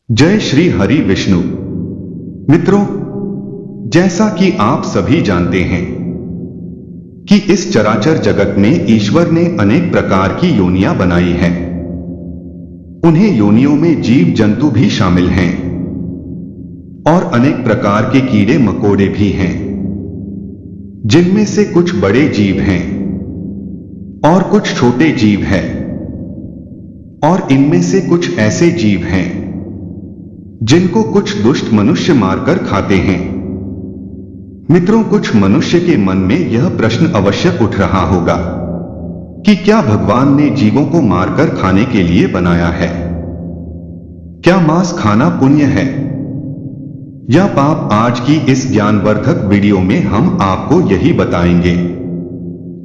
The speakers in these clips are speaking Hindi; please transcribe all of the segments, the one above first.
जय श्री हरि विष्णु। मित्रों, जैसा कि आप सभी जानते हैं कि इस चराचर जगत में ईश्वर ने अनेक प्रकार की योनियां बनाई हैं। उन्हें योनियों में जीव जंतु भी शामिल हैं और अनेक प्रकार के कीड़े मकोड़े भी हैं, जिनमें से कुछ बड़े जीव हैं और कुछ छोटे जीव हैं, और इनमें से कुछ ऐसे जीव हैं जिनको कुछ दुष्ट मनुष्य मारकर खाते हैं। मित्रों, कुछ मनुष्य के मन में यह प्रश्न अवश्य उठ रहा होगा कि क्या भगवान ने जीवों को मारकर खाने के लिए बनाया है? क्या मांस खाना पुण्य है या पाप? आज की इस ज्ञानवर्धक वीडियो में हम आपको यही बताएंगे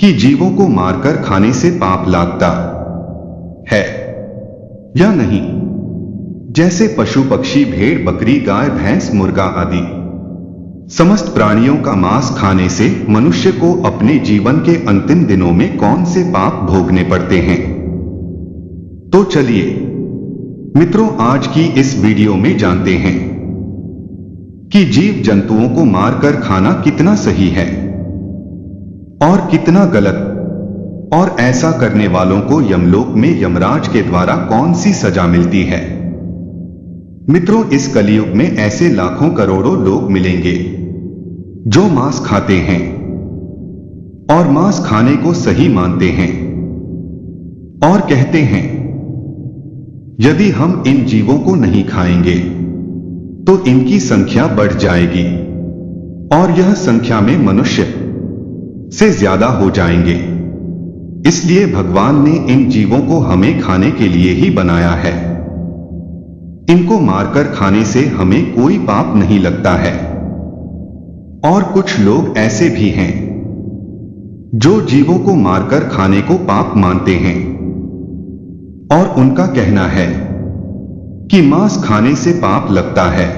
कि जीवों को मारकर खाने से पाप लगता है या नहीं। जैसे पशु पक्षी, भेड़ बकरी, गाय भैंस, मुर्गा आदि समस्त प्राणियों का मांस खाने से मनुष्य को अपने जीवन के अंतिम दिनों में कौन से पाप भोगने पड़ते हैं। तो चलिए मित्रों, आज की इस वीडियो में जानते हैं कि जीव जंतुओं को मारकर खाना कितना सही है और कितना गलत, और ऐसा करने वालों को यमलोक में यमराज के द्वारा कौन सी सजा मिलती है। मित्रों, इस कलयुग में ऐसे लाखों करोड़ों लोग मिलेंगे जो मांस खाते हैं और मांस खाने को सही मानते हैं और कहते हैं यदि हम इन जीवों को नहीं खाएंगे तो इनकी संख्या बढ़ जाएगी और यह संख्या में मनुष्य से ज्यादा हो जाएंगे। इसलिए भगवान ने इन जीवों को हमें खाने के लिए ही बनाया है। इनको मारकर खाने से हमें कोई पाप नहीं लगता है। और कुछ लोग ऐसे भी हैं जो जीवों को मारकर खाने को पाप मानते हैं और उनका कहना है कि मांस खाने से पाप लगता है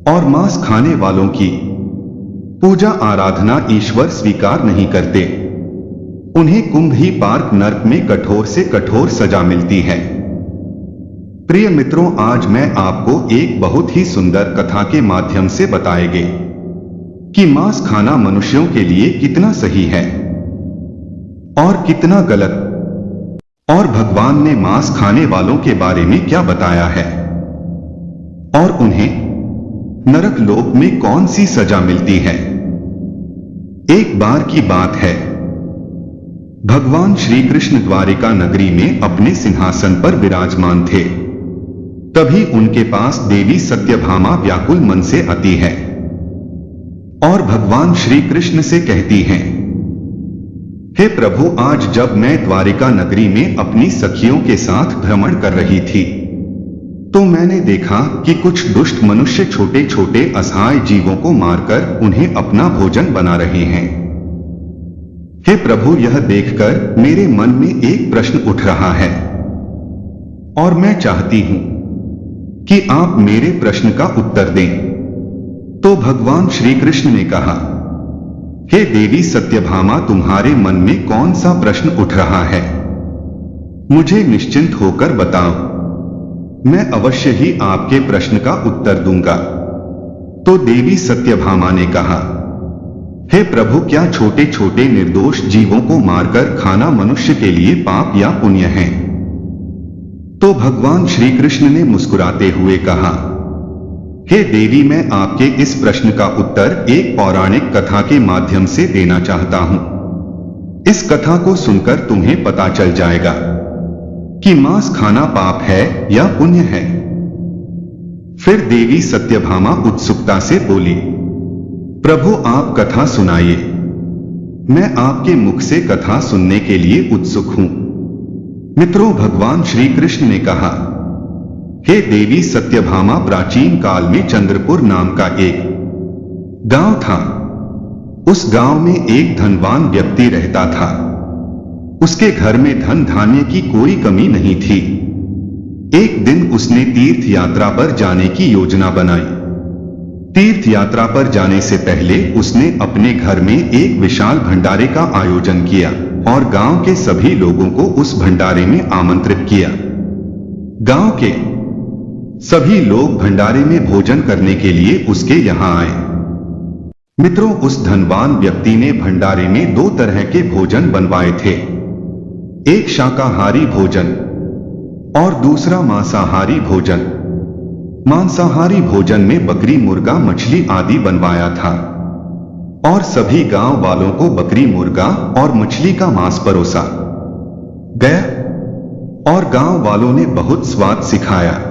और मांस खाने वालों की पूजा आराधना ईश्वर स्वीकार नहीं करते। उन्हें कुंभ ही पार्क नर्क में कठोर से कठोर सजा मिलती है। प्रिय मित्रों, आज मैं आपको एक बहुत ही सुंदर कथा के माध्यम से बताएंगे कि मांस खाना मनुष्यों के लिए कितना सही है और कितना गलत, और भगवान ने मांस खाने वालों के बारे में क्या बताया है और उन्हें नरक लोक में कौन सी सजा मिलती है। एक बार की बात है, भगवान श्री कृष्ण द्वारिका नगरी में अपने सिंहासन पर विराजमान थे। तभी उनके पास देवी सत्यभामा व्याकुल मन से आती है और भगवान श्री कृष्ण से कहती हैं, हे प्रभु, आज जब मैं द्वारिका नगरी में अपनी सखियों के साथ भ्रमण कर रही थी तो मैंने देखा कि कुछ दुष्ट मनुष्य छोटे छोटे असहाय जीवों को मारकर उन्हें अपना भोजन बना रहे हैं। हे प्रभु, यह देखकर मेरे मन में एक प्रश्न उठ रहा है और मैं चाहती हूं कि आप मेरे प्रश्न का उत्तर दें। तो भगवान श्री कृष्ण ने कहा, हे देवी सत्यभामा, तुम्हारे मन में कौन सा प्रश्न उठ रहा है? मुझे निश्चिंत होकर बताओ, मैं अवश्य ही आपके प्रश्न का उत्तर दूंगा। तो देवी सत्यभामा ने कहा, हे प्रभु, क्या छोटे छोटे निर्दोष जीवों को मारकर खाना मनुष्य के लिए पाप या पुण्य है? तो भगवान श्री कृष्ण ने मुस्कुराते हुए कहा, हे देवी, मैं आपके इस प्रश्न का उत्तर एक पौराणिक कथा के माध्यम से देना चाहता हूं। इस कथा को सुनकर तुम्हें पता चल जाएगा कि मांस खाना पाप है या पुण्य है। फिर देवी सत्यभामा उत्सुकता से बोली, प्रभु, आप कथा सुनाइए, मैं आपके मुख से कथा सुनने के लिए उत्सुक हूं। मित्रों, भगवान श्री कृष्ण ने कहा, हे देवी सत्यभामा, प्राचीन काल में चंद्रपुर नाम का एक गांव था। उस गांव में एक धनवान व्यक्ति रहता था। उसके घर में धन धान्य की कोई कमी नहीं थी। एक दिन उसने तीर्थ यात्रा पर जाने की योजना बनाई। तीर्थ यात्रा पर जाने से पहले उसने अपने घर में एक विशाल भंडारे का आयोजन किया और गांव के सभी लोगों को उस भंडारे में आमंत्रित किया। गांव के सभी लोग भंडारे में भोजन करने के लिए उसके यहाँ आए। मित्रों, उस धनवान व्यक्ति ने भंडारे में दो तरह के भोजन बनवाए थे, एक शाकाहारी भोजन और दूसरा मांसाहारी भोजन। मांसाहारी भोजन में बकरी, मुर्गा, मछली आदि बनवाया था और सभी गांव वालों को बकरी, मुर्गा और मछली का मांस परोसा गया और गांव वालों ने बहुत स्वाद सिखाया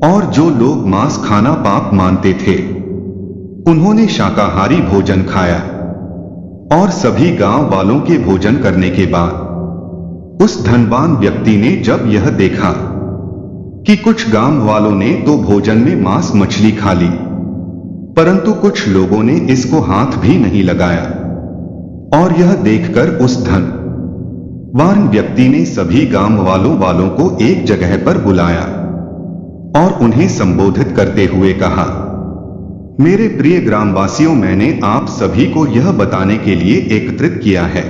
और जो लोग मांस खाना पाप मानते थे उन्होंने शाकाहारी भोजन खाया और सभी गांव वालों के भोजन करने के बाद उस धनवान व्यक्ति ने जब यह देखा कि कुछ गांव वालों ने तो भोजन में मांस मछली खा ली, परंतु कुछ लोगों ने इसको हाथ भी नहीं लगाया, और यह देखकर उस धनवान व्यक्ति ने सभी गांव वालों को एक जगह पर बुलाया और उन्हें संबोधित करते हुए कहा, मेरे प्रिय ग्रामवासियों, मैंने आप सभी को यह बताने के लिए एकत्रित किया है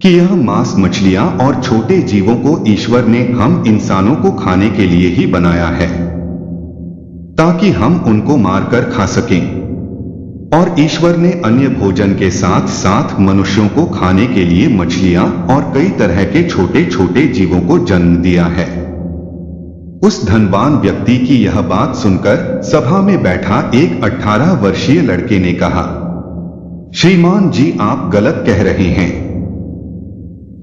कि यह मांस, मछलियां और छोटे जीवों को ईश्वर ने हम इंसानों को खाने के लिए ही बनाया है, ताकि हम उनको मारकर खा सकें। और ईश्वर ने अन्य भोजन के साथ साथ मनुष्यों को खाने के लिए मछलियां और कई तरह के छोटे छोटे जीवों को जन्म दिया है। उस धनवान व्यक्ति की यह बात सुनकर सभा में बैठा एक 18 वर्षीय लड़के ने कहा, श्रीमान जी, आप गलत कह रहे हैं।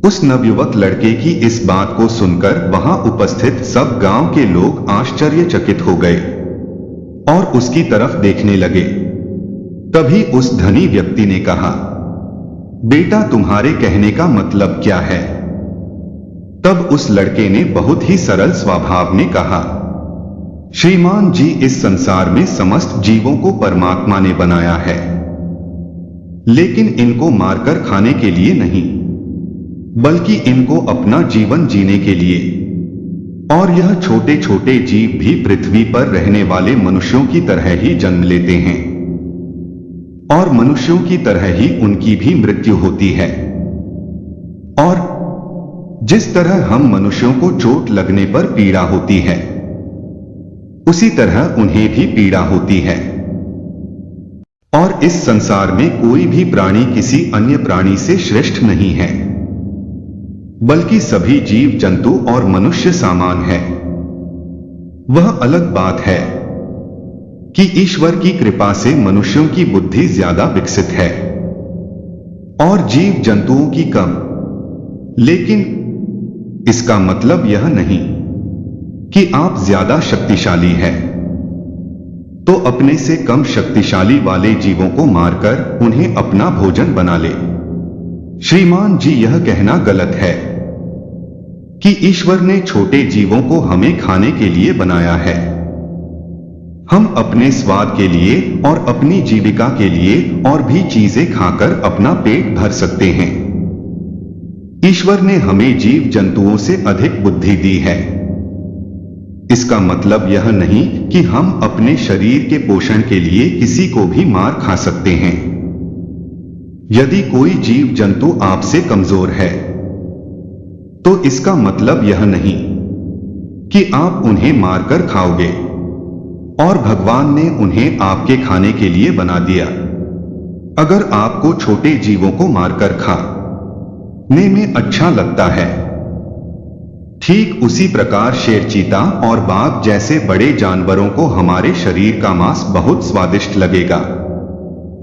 उस नवयुवक लड़के की इस बात को सुनकर वहां उपस्थित सब गांव के लोग आश्चर्यचकित हो गए और उसकी तरफ देखने लगे। तभी उस धनी व्यक्ति ने कहा, बेटा, तुम्हारे कहने का मतलब क्या है? तब उस लड़के ने बहुत ही सरल स्वभाव में कहा, श्रीमान जी, इस संसार में समस्त जीवों को परमात्मा ने बनाया है, लेकिन इनको मारकर खाने के लिए नहीं, बल्कि इनको अपना जीवन जीने के लिए। और यह छोटे छोटे जीव भी पृथ्वी पर रहने वाले मनुष्यों की तरह ही जन्म लेते हैं और मनुष्यों की तरह ही उनकी भी मृत्यु होती है। और जिस तरह हम मनुष्यों को चोट लगने पर पीड़ा होती है, उसी तरह उन्हें भी पीड़ा होती है। और इस संसार में कोई भी प्राणी किसी अन्य प्राणी से श्रेष्ठ नहीं है, बल्कि सभी जीव जंतु और मनुष्य समान है। वह अलग बात है कि ईश्वर की कृपा से मनुष्यों की बुद्धि ज्यादा विकसित है और जीव जंतुओं की कम। लेकिन इसका मतलब यह नहीं कि आप ज्यादा शक्तिशाली हैं, तो अपने से कम शक्तिशाली वाले जीवों को मारकर उन्हें अपना भोजन बना ले। श्रीमान जी, यह कहना गलत है कि ईश्वर ने छोटे जीवों को हमें खाने के लिए बनाया है। हम अपने स्वाद के लिए और अपनी जीविका के लिए और भी चीजें खाकर अपना पेट भर सकते हैं। ईश्वर ने हमें जीव जंतुओं से अधिक बुद्धि दी है। इसका मतलब यह नहीं कि हम अपने शरीर के पोषण के लिए किसी को भी मार खा सकते हैं। यदि कोई जीव जंतु आपसे कमजोर है, तो इसका मतलब यह नहीं कि आप उन्हें मारकर खाओगे और भगवान ने उन्हें आपके खाने के लिए बना दिया। अगर आपको छोटे जीवों को मारकर खाने में अच्छा लगता है, ठीक उसी प्रकार शेर, चीता और बाघ जैसे बड़े जानवरों को हमारे शरीर का मांस बहुत स्वादिष्ट लगेगा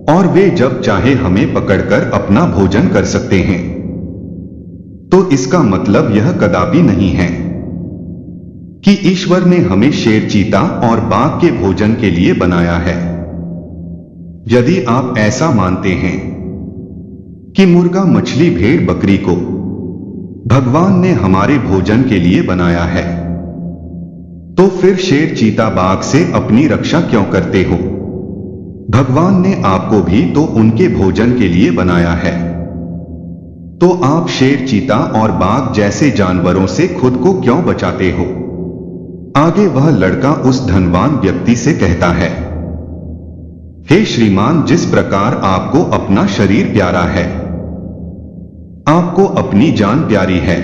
और वे जब चाहे हमें पकड़कर अपना भोजन कर सकते हैं। तो इसका मतलब यह कदापि नहीं है कि ईश्वर ने हमें शेर, चीता और बाघ के भोजन के लिए बनाया है। यदि आप ऐसा मानते हैं कि मुर्गा, मछली, भेड़, बकरी को भगवान ने हमारे भोजन के लिए बनाया है, तो फिर शेर, चीता, बाघ से अपनी रक्षा क्यों करते हो? भगवान ने आपको भी तो उनके भोजन के लिए बनाया है। तो आप शेर, चीता और बाघ जैसे जानवरों से खुद को क्यों बचाते हो? आगे वह लड़का उस धनवान व्यक्ति से कहता है, हे श्रीमान, जिस प्रकार आपको अपना शरीर प्यारा है, आपको अपनी जान प्यारी है,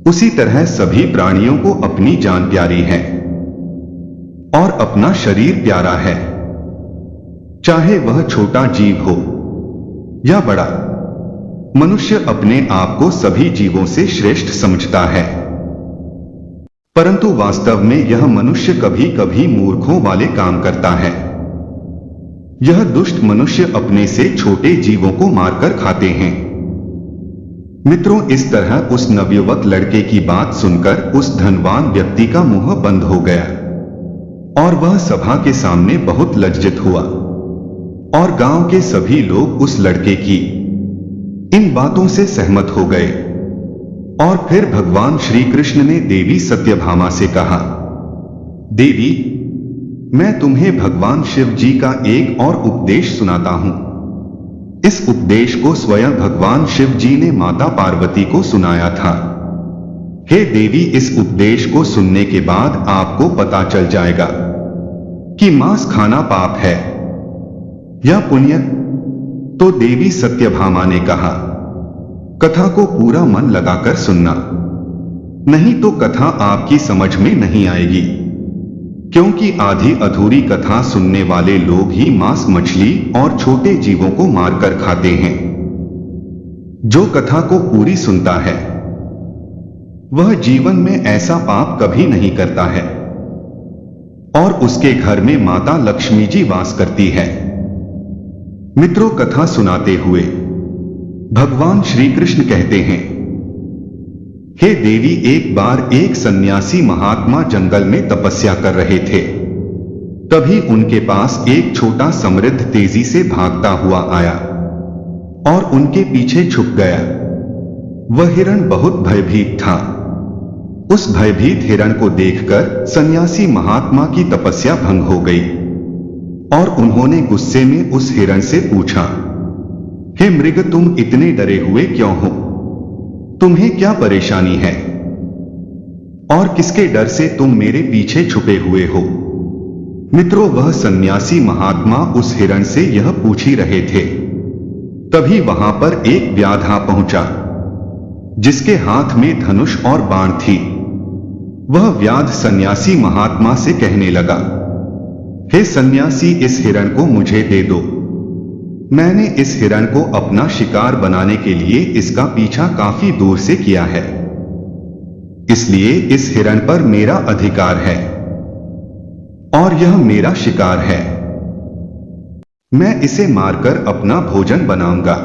उसी तरह सभी प्राणियों को अपनी जान प्यारी है और अपना शरीर प्यारा है, चाहे वह छोटा जीव हो या बड़ा। मनुष्य अपने आप को सभी जीवों से श्रेष्ठ समझता है, परंतु वास्तव में यह मनुष्य कभी कभी मूर्खों वाले काम करता है। यह दुष्ट मनुष्य अपने से छोटे जीवों को मारकर खाते हैं। मित्रों, इस तरह उस नवयुवक लड़के की बात सुनकर उस धनवान व्यक्ति का मुंह बंद हो गया और वह सभा के सामने बहुत लज्जित हुआ। और गांव के सभी लोग उस लड़के की इन बातों से सहमत हो गए। और फिर भगवान श्री कृष्ण ने देवी सत्यभामा से कहा, देवी, मैं तुम्हें भगवान शिव जी का एक और उपदेश सुनाता हूं। इस उपदेश को स्वयं भगवान शिव जी ने माता पार्वती को सुनाया था। हे देवी, इस उपदेश को सुनने के बाद आपको पता चल जाएगा कि मांस खाना पाप है या पुण्य। तो देवी सत्यभामा ने कहा, कथा को पूरा मन लगाकर सुनना, नहीं तो कथा आपकी समझ में नहीं आएगी, क्योंकि आधी अधूरी कथा सुनने वाले लोग ही मांस, मछली और छोटे जीवों को मारकर खाते हैं। जो कथा को पूरी सुनता है वह जीवन में ऐसा पाप कभी नहीं करता है और उसके घर में माता लक्ष्मी जी वास करती है। मित्रों, कथा सुनाते हुए भगवान श्री कृष्ण कहते हैं, हे देवी, एक बार एक सन्यासी महात्मा जंगल में तपस्या कर रहे थे। तभी उनके पास एक छोटा समृद्ध तेजी से भागता हुआ आया और उनके पीछे छुप गया। वह हिरण बहुत भयभीत था। उस भयभीत हिरण को देखकर सन्यासी महात्मा की तपस्या भंग हो गई और उन्होंने गुस्से में उस हिरण से पूछा, हे मृग, तुम इतने डरे हुए क्यों हो? तुम्हें क्या परेशानी है और किसके डर से तुम मेरे पीछे छुपे हुए हो? मित्रों, वह सन्यासी महात्मा उस हिरण से यह पूछ ही रहे थे। तभी वहां पर एक व्याधा पहुंचा जिसके हाथ में धनुष और बाण थी। वह व्याध सन्यासी महात्मा से कहने लगा, हे सन्यासी, इस हिरण को मुझे दे दो। मैंने इस हिरण को अपना शिकार बनाने के लिए इसका पीछा काफी दूर से किया है, इसलिए इस हिरण पर मेरा अधिकार है और यह मेरा शिकार है। मैं इसे मारकर अपना भोजन बनाऊंगा।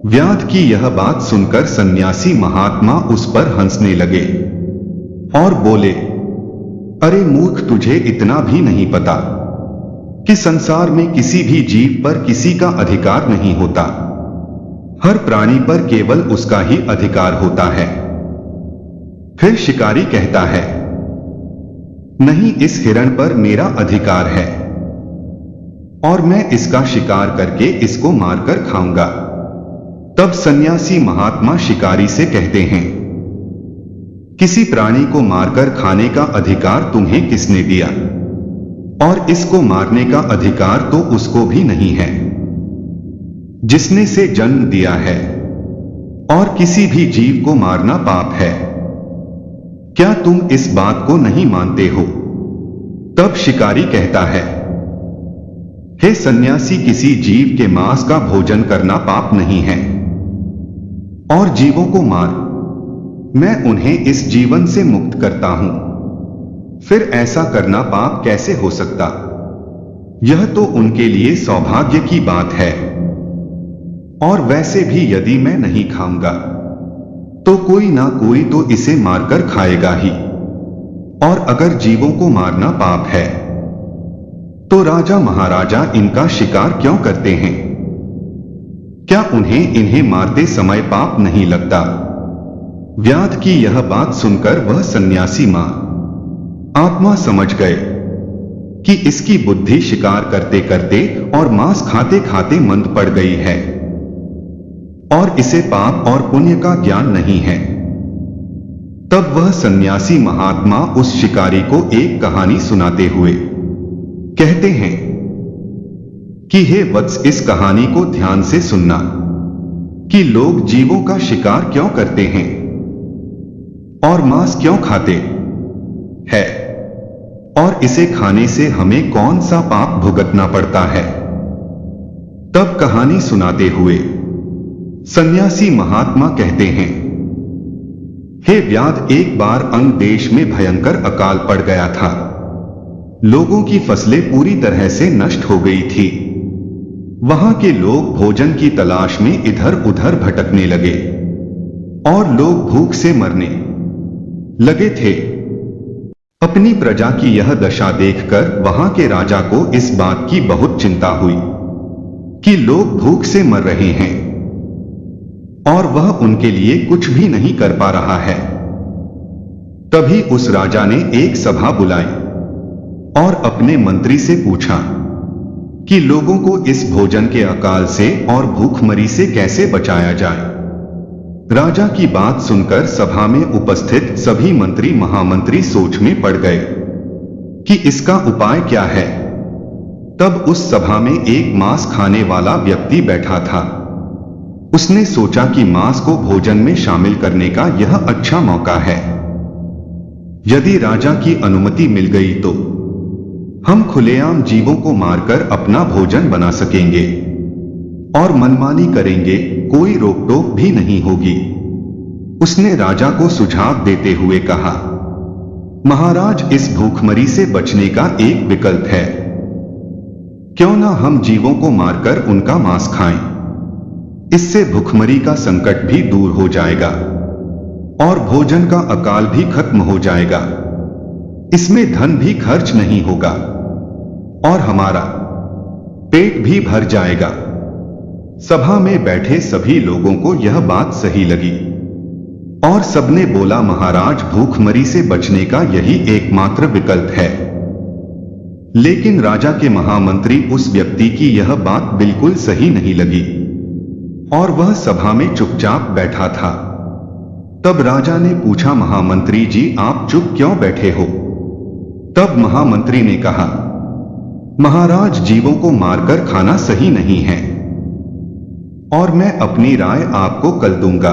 व्याध की यह बात सुनकर सन्यासी महात्मा उस पर हंसने लगे और बोले, अरे मूर्ख, तुझे इतना भी नहीं पता कि संसार में किसी भी जीव पर किसी का अधिकार नहीं होता। हर प्राणी पर केवल उसका ही अधिकार होता है। फिर शिकारी कहता है, नहीं, इस हिरण पर मेरा अधिकार है और मैं इसका शिकार करके इसको मारकर खाऊंगा। तब सन्यासी महात्मा शिकारी से कहते हैं, किसी प्राणी को मारकर खाने का अधिकार तुम्हें किसने दिया? और इसको मारने का अधिकार तो उसको भी नहीं है जिसने से जन्म दिया है। और किसी भी जीव को मारना पाप है। क्या तुम इस बात को नहीं मानते हो? तब शिकारी कहता है, हे सन्यासी, किसी जीव के मांस का भोजन करना पाप नहीं है और जीवों को मार, मैं उन्हें इस जीवन से मुक्त करता हूं। फिर ऐसा करना पाप कैसे हो सकता? यह तो उनके लिए सौभाग्य की बात है। और वैसे भी यदि मैं नहीं खाऊंगा तो कोई ना कोई तो इसे मारकर खाएगा ही। और अगर जीवों को मारना पाप है तो राजा महाराजा इनका शिकार क्यों करते हैं? क्या उन्हें इन्हें मारते समय पाप नहीं लगता? व्याध की यह बात सुनकर वह सन्यासी आत्मा समझ गए कि इसकी बुद्धि शिकार करते करते और मांस खाते खाते मंद पड़ गई है और इसे पाप और पुण्य का ज्ञान नहीं है। तब वह सन्यासी महात्मा उस शिकारी को एक कहानी सुनाते हुए कहते हैं कि हे वत्स, इस कहानी को ध्यान से सुनना कि लोग जीवों का शिकार क्यों करते हैं। और मांस क्यों खाते हैं, और इसे खाने से हमें कौन सा पाप भुगतना पड़ता है। तब कहानी सुनाते हुए सन्यासी महात्मा कहते हैं, हे व्याध, एक बार अंग देश में भयंकर अकाल पड़ गया था। लोगों की फसलें पूरी तरह से नष्ट हो गई थी। वहां के लोग भोजन की तलाश में इधर उधर भटकने लगे और लोग भूख से मरने लगे थे। अपनी प्रजा की यह दशा देखकर वहां के राजा को इस बात की बहुत चिंता हुई कि लोग भूख से मर रहे हैं और वह उनके लिए कुछ भी नहीं कर पा रहा है। तभी उस राजा ने एक सभा बुलाई और अपने मंत्री से पूछा कि लोगों को इस भोजन के अकाल से और भूखमरी से कैसे बचाया जाए। राजा की बात सुनकर सभा में उपस्थित सभी मंत्री महामंत्री सोच में पड़ गए कि इसका उपाय क्या है। तब उस सभा में एक मांस खाने वाला व्यक्ति बैठा था। उसने सोचा कि मांस को भोजन में शामिल करने का यह अच्छा मौका है। यदि राजा की अनुमति मिल गई तो हम खुलेआम जीवों को मारकर अपना भोजन बना सकेंगे और मनमानी करेंगे, कोई रोक टोक भी नहीं होगी। उसने राजा को सुझाव देते हुए कहा, महाराज, इस भूखमरी से बचने का एक विकल्प है। क्यों ना हम जीवों को मारकर उनका मांस खाएं। इससे भूखमरी का संकट भी दूर हो जाएगा और भोजन का अकाल भी खत्म हो जाएगा। इसमें धन भी खर्च नहीं होगा और हमारा पेट भी भर जाएगा। सभा में बैठे सभी लोगों को यह बात सही लगी और सबने बोला, महाराज, भूखमरी से बचने का यही एकमात्र विकल्प है। लेकिन राजा के महामंत्री उस व्यक्ति की यह बात बिल्कुल सही नहीं लगी और वह सभा में चुपचाप बैठा था। तब राजा ने पूछा, महामंत्री जी, आप चुप क्यों बैठे हो। तब महामंत्री ने कहा, महाराज, जीवों को मारकर खाना सही नहीं है और मैं अपनी राय आपको कल दूंगा।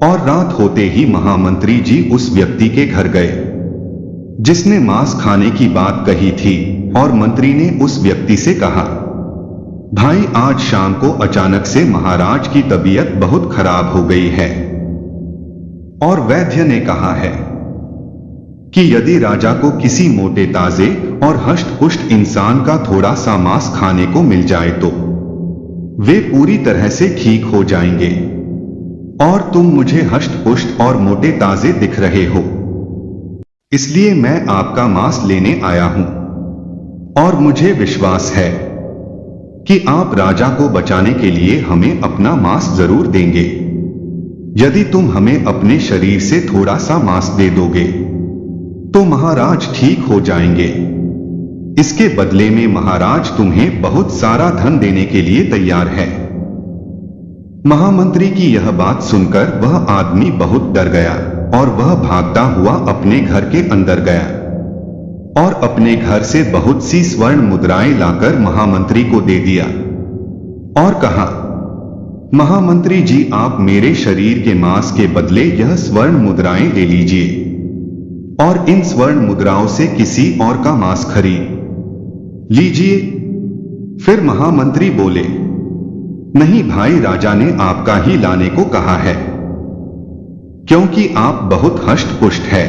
और रात होते ही महामंत्री जी उस व्यक्ति के घर गए जिसने मांस खाने की बात कही थी और मंत्री ने उस व्यक्ति से कहा, भाई, आज शाम को अचानक से महाराज की तबीयत बहुत खराब हो गई है और वैद्य ने कहा है कि यदि राजा को किसी मोटे ताजे और हष्ट पुष्ट इंसान का थोड़ा सा मांस खाने को मिल जाए तो वे पूरी तरह से ठीक हो जाएंगे। और तुम मुझे हष्ट पुष्ट और मोटे ताजे दिख रहे हो, इसलिए मैं आपका मांस लेने आया हूं और मुझे विश्वास है कि आप राजा को बचाने के लिए हमें अपना मांस जरूर देंगे। यदि तुम हमें अपने शरीर से थोड़ा सा मांस दे दोगे तो महाराज ठीक हो जाएंगे। इसके बदले में महाराज तुम्हें बहुत सारा धन देने के लिए तैयार है। महामंत्री की यह बात सुनकर वह आदमी बहुत डर गया और वह भागता हुआ अपने घर के अंदर गया और अपने घर से बहुत सी स्वर्ण मुद्राएं लाकर महामंत्री को दे दिया और कहा, महामंत्री जी, आप मेरे शरीर के मांस के बदले यह स्वर्ण मुद्राएं ले लीजिए और इन स्वर्ण मुद्राओं से किसी और का मांस खरीद लीजिए। फिर महामंत्री बोले, नहीं भाई, राजा ने आपका ही लाने को कहा है क्योंकि आप बहुत हष्ट पुष्ट है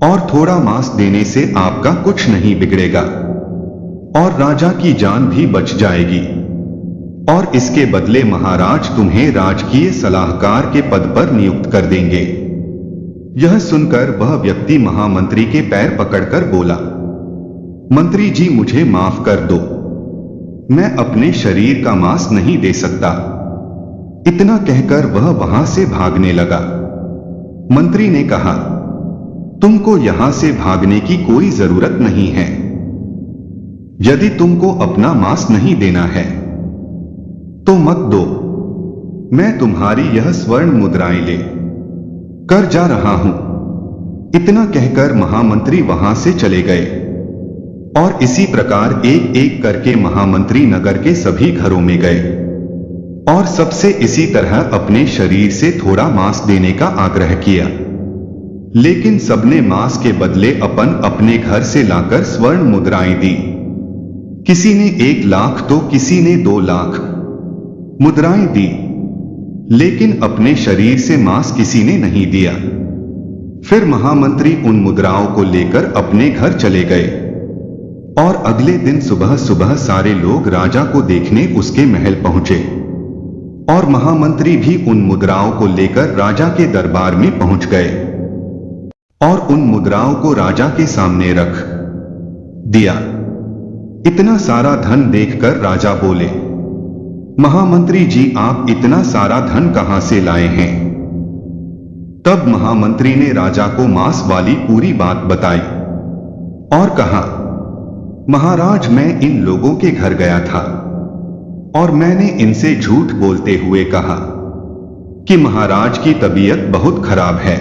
और थोड़ा मांस देने से आपका कुछ नहीं बिगड़ेगा और राजा की जान भी बच जाएगी और इसके बदले महाराज तुम्हें राजकीय सलाहकार के पद पर नियुक्त कर देंगे। यह सुनकर वह व्यक्ति महामंत्री के पैर पकड़कर बोला, मंत्री जी, मुझे माफ कर दो, मैं अपने शरीर का मांस नहीं दे सकता। इतना कहकर वह वहां से भागने लगा। मंत्री ने कहा, तुमको यहां से भागने की कोई जरूरत नहीं है। यदि तुमको अपना मांस नहीं देना है तो मत दो, मैं तुम्हारी यह स्वर्ण मुद्राएं ले कर जा रहा हूं। इतना कहकर महामंत्री वहां से चले गए और इसी प्रकार एक एक करके महामंत्री नगर के सभी घरों में गए और सबसे इसी तरह अपने शरीर से थोड़ा मांस देने का आग्रह किया। लेकिन सबने मांस के बदले अपने घर से लाकर स्वर्ण मुद्राएं दी। किसी ने 1 लाख तो किसी ने 2 लाख मुद्राएं दी, लेकिन अपने शरीर से मांस किसी ने नहीं दिया। फिर महामंत्री उन मुद्राओं को लेकर अपने घर चले गए और अगले दिन सुबह सुबह सारे लोग राजा को देखने उसके महल पहुंचे और महामंत्री भी उन मुद्राओं को लेकर राजा के दरबार में पहुंच गए और उन मुद्राओं को राजा के सामने रख दिया। इतना सारा धन देखकर राजा बोले, महामंत्री जी, आप इतना सारा धन कहां से लाए हैं? तब महामंत्री ने राजा को मांस वाली पूरी बात बताई और कहा, महाराज, मैं इन लोगों के घर गया था और मैंने इनसे झूठ बोलते हुए कहा कि महाराज की तबीयत बहुत खराब है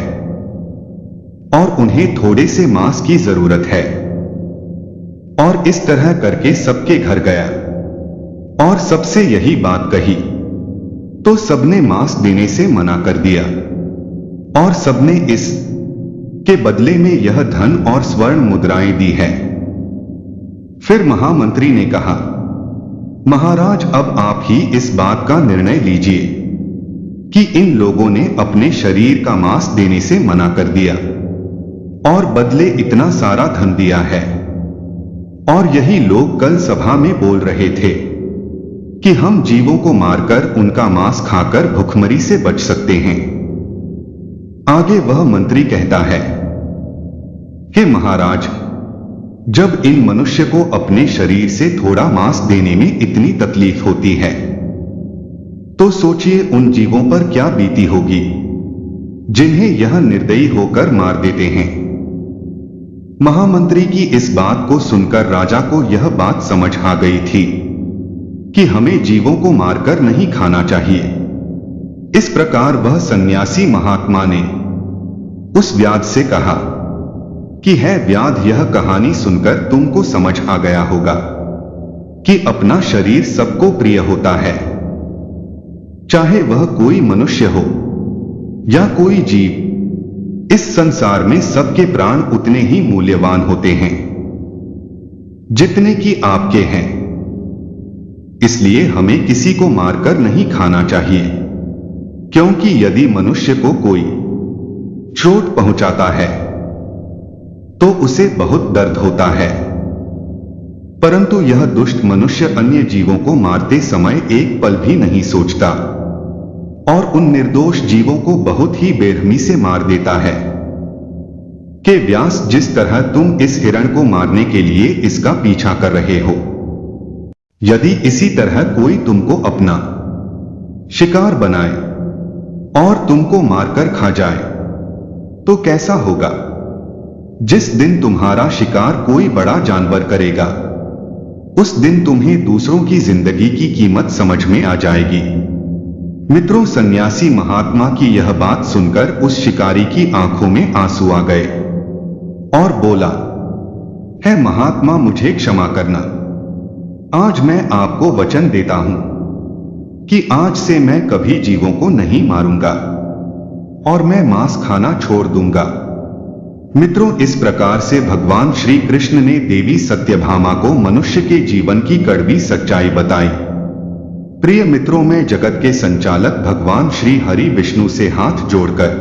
और उन्हें थोड़े से मांस की जरूरत है। और इस तरह करके सबके घर गया और सबसे यही बात कही, तो सबने मांस देने से मना कर दिया और सबने इस के बदले में यह धन और स्वर्ण मुद्राएं दी है। फिर महामंत्री ने कहा, महाराज, अब आप ही इस बात का निर्णय लीजिए कि इन लोगों ने अपने शरीर का मांस देने से मना कर दिया और बदले इतना सारा धन दिया है। और यही लोग कल सभा में बोल रहे थे कि हम जीवों को मारकर उनका मांस खाकर भुखमरी से बच सकते हैं। आगे वह मंत्री कहता है कि महाराज, जब इन मनुष्य को अपने शरीर से थोड़ा मांस देने में इतनी तकलीफ होती है, तो सोचिए उन जीवों पर क्या बीती होगी जिन्हें यह निर्दयी होकर मार देते हैं। महामंत्री की इस बात को सुनकर राजा को यह बात समझ आ गई थी कि हमें जीवों को मारकर नहीं खाना चाहिए। इस प्रकार वह सन्यासी महात्मा ने उस व्याध से कहा कि है व्याध, यह कहानी सुनकर तुमको समझ आ गया होगा कि अपना शरीर सबको प्रिय होता है, चाहे वह कोई मनुष्य हो या कोई जीव। इस संसार में सबके प्राण उतने ही मूल्यवान होते हैं जितने कि आपके हैं। इसलिए हमें किसी को मारकर नहीं खाना चाहिए, क्योंकि यदि मनुष्य को कोई चोट पहुंचाता है तो उसे बहुत दर्द होता है, परंतु यह दुष्ट मनुष्य अन्य जीवों को मारते समय एक पल भी नहीं सोचता और उन निर्दोष जीवों को बहुत ही बेरहमी से मार देता है। कि व्यास, जिस तरह तुम इस हिरण को मारने के लिए इसका पीछा कर रहे हो, यदि इसी तरह कोई तुमको अपना शिकार बनाए और तुमको मारकर खा जाए तो कैसा होगा? जिस दिन तुम्हारा शिकार कोई बड़ा जानवर करेगा, उस दिन तुम्हें दूसरों की जिंदगी की कीमत समझ में आ जाएगी। मित्रों, सन्यासी महात्मा की यह बात सुनकर उस शिकारी की आंखों में आंसू आ गए और बोला, है महात्मा, मुझे क्षमा करना। आज मैं आपको वचन देता हूं कि आज से मैं कभी जीवों को नहीं मारूंगा और मैं मांस खाना छोड़ दूंगा। मित्रों, इस प्रकार से भगवान श्री कृष्ण ने देवी सत्यभामा को मनुष्य के जीवन की कड़वी सच्चाई बताई। प्रिय मित्रों, मैं जगत के संचालक भगवान श्री हरि विष्णु से हाथ जोड़कर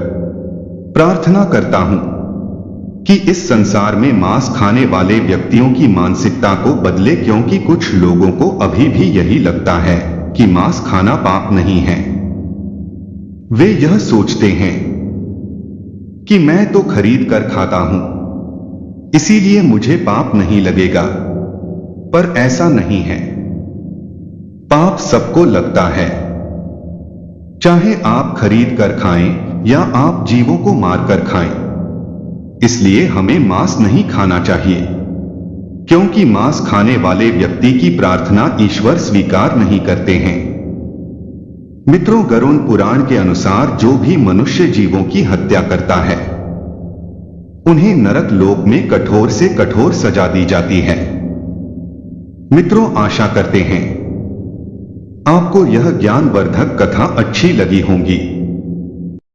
प्रार्थना करता हूं कि इस संसार में मांस खाने वाले व्यक्तियों की मानसिकता को बदले, क्योंकि कुछ लोगों को अभी भी यही लगता है कि मांस खाना पाप नहीं है। वे यह सोचते हैं कि मैं तो खरीद कर खाता हूं, इसीलिए मुझे पाप नहीं लगेगा, पर ऐसा नहीं है। पाप सबको लगता है, चाहे आप खरीद कर खाएं या आप जीवों को मारकर खाएं। इसलिए हमें मांस नहीं खाना चाहिए, क्योंकि मांस खाने वाले व्यक्ति की प्रार्थना ईश्वर स्वीकार नहीं करते हैं। मित्रों, गरुड़ पुराण के अनुसार जो भी मनुष्य जीवों की हत्या करता है, उन्हें नरक लोक में कठोर से कठोर सजा दी जाती है। मित्रों, आशा करते हैं आपको यह ज्ञानवर्धक कथा अच्छी लगी होगी।